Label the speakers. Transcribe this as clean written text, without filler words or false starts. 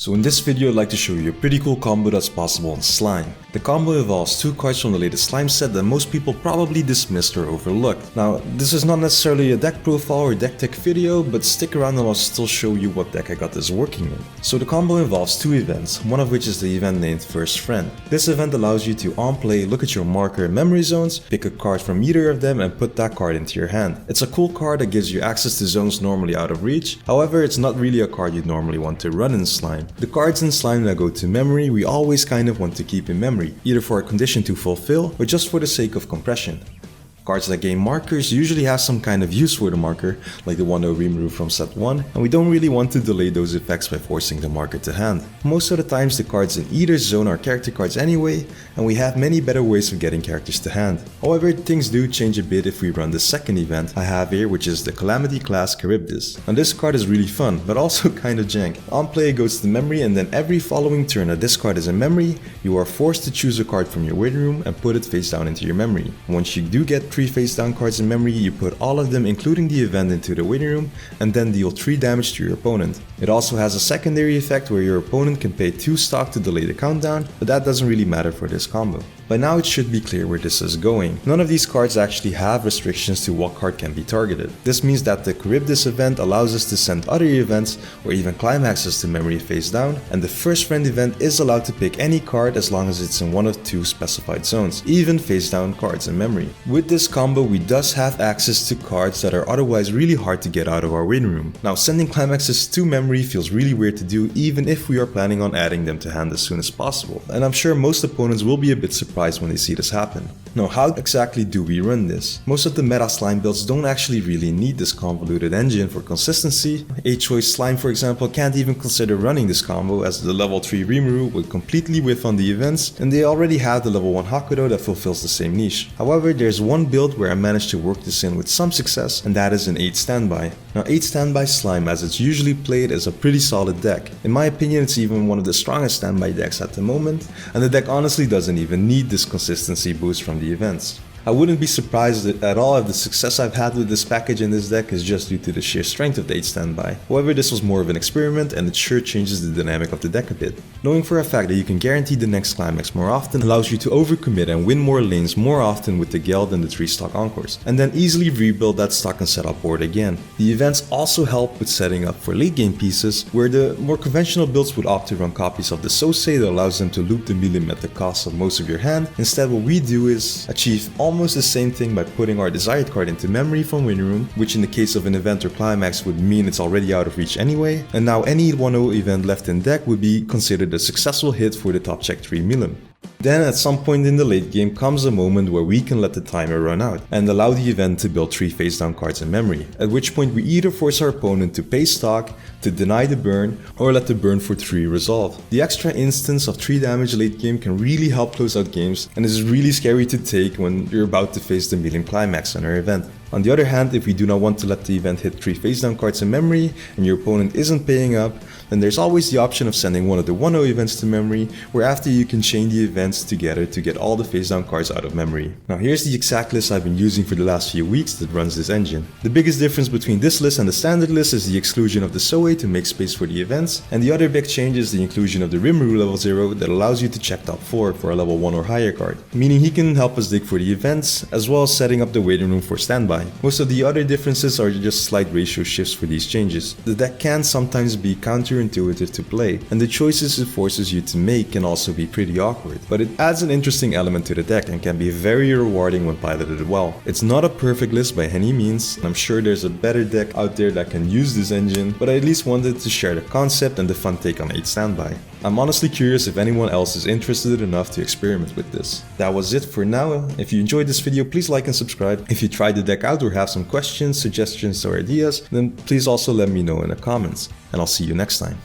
Speaker 1: So in this video I'd like to show you a pretty cool combo that's possible in Slime. The combo involves two cards from the latest Slime set that most people probably dismissed or overlooked. Now this is not necessarily a deck profile or deck tech video, but stick around and I'll still show you what deck I got this working in. So the combo involves two events, one of which is the event named First Friend. This event allows you to on play look at your marker and memory zones, pick a card from either of them and put that card into your hand. It's a cool card that gives you access to zones normally out of reach, however it's not really a card you'd normally want to run in Slime. The cards in Slime that go to memory we always kind of want to keep in memory, either for a condition to fulfill or just for the sake of compression. Cards that gain markers usually have some kind of use for the marker, like the 1/0 Rimuru from set 1, and we don't really want to delay those effects by forcing the marker to hand. Most of the times the cards in either zone are character cards anyway, and we have many better ways of getting characters to hand. However, things do change a bit if we run the second event I have here, which is the Calamity class Charybdis. And this card is really fun, but also kinda jank. On play it goes to memory, and then every following turn that this card is in memory, you are forced to choose a card from your waiting room and put it face down into your memory. Once you do get 3 face down cards in memory, you put all of them including the event into the waiting room and then deal 3 damage to your opponent. It also has a secondary effect where your opponent can pay 2 stock to delay the countdown, but that doesn't really matter for this combo. By now it should be clear where this is going. None of these cards actually have restrictions to what card can be targeted. This means that the Charybdis event allows us to send other events or even climaxes to memory face down, and the First Friend event is allowed to pick any card as long as it's in one of 2 specified zones, even face down cards in memory. With this combo we thus have access to cards that are otherwise really hard to get out of our waiting room. Now sending climaxes to memory feels really weird to do even if we are planning on adding them to hand as soon as possible, and I'm sure most opponents will be a bit surprised when they see this happen. Now how exactly do we run this? Most of the meta Slime builds don't actually really need this convoluted engine for consistency. 8-choice Slime for example can't even consider running this combo as the level 3 Rimuru would completely whiff on the events, and they already have the level 1 Hakudo that fulfills the same niche. However, there's one build where I managed to work this in with some success, and that is an 8 Standby. Now 8 Standby Slime as it's usually played is a pretty solid deck. In my opinion it's even one of the strongest standby decks at the moment, and the deck honestly doesn't even need this consistency boost from the events. I wouldn't be surprised at all if the success I've had with this package in this deck is just due to the sheer strength of the 8 Standby. However, this was more of an experiment and it sure changes the dynamic of the deck a bit. Knowing for a fact that you can guarantee the next climax more often allows you to overcommit and win more lanes more often with the Geld and the 3 stock Encores, and then easily rebuild that stock and setup board again. The events also help with setting up for late game pieces, where the more conventional builds would opt to run copies of the Sosei that allows them to loop the Milim at the cost of most of your hand. Instead what we do is achieve almost the same thing by putting our desired card into memory from waiting room, which in the case of an event or climax would mean it's already out of reach anyway, and now any 1/0 event left in deck would be considered a successful hit for the top check 3 Milim. Then at some point in the late game comes a moment where we can let the timer run out and allow the event to build 3 face down cards in memory, at which point we either force our opponent to pay stock, to deny the burn, or let the burn for 3 resolve. The extra instance of 3 damage late game can really help close out games and is really scary to take when you're about to face the Milim climax on our event. On the other hand, if we do not want to let the event hit 3 face down cards in memory and your opponent isn't paying up, then there's always the option of sending one of the 1/0 events to memory, where after you can chain the events together to get all the face down cards out of memory. Now here's the exact list I've been using for the last few weeks that runs this engine. The biggest difference between this list and the standard list is the exclusion of the Soei to make space for the events, and the other big change is the inclusion of the Rimuru level 0 that allows you to check top 4 for a level 1 or higher card, meaning he can help us dig for the events as well as setting up the waiting room for standby. Most of the other differences are just slight ratio shifts for these changes. The deck can sometimes be counterintuitive to play, and the choices it forces you to make can also be pretty awkward, but it adds an interesting element to the deck and can be very rewarding when piloted well. It's not a perfect list by any means, and I'm sure there's a better deck out there that can use this engine, but I at least wanted to share the concept and the fun take on 8 Standby. I'm honestly curious if anyone else is interested enough to experiment with this. That was it for now. If you enjoyed this video, please like and subscribe. If you tried the deck out or have some questions, suggestions or ideas, then please also let me know in the comments, and I'll see you next time.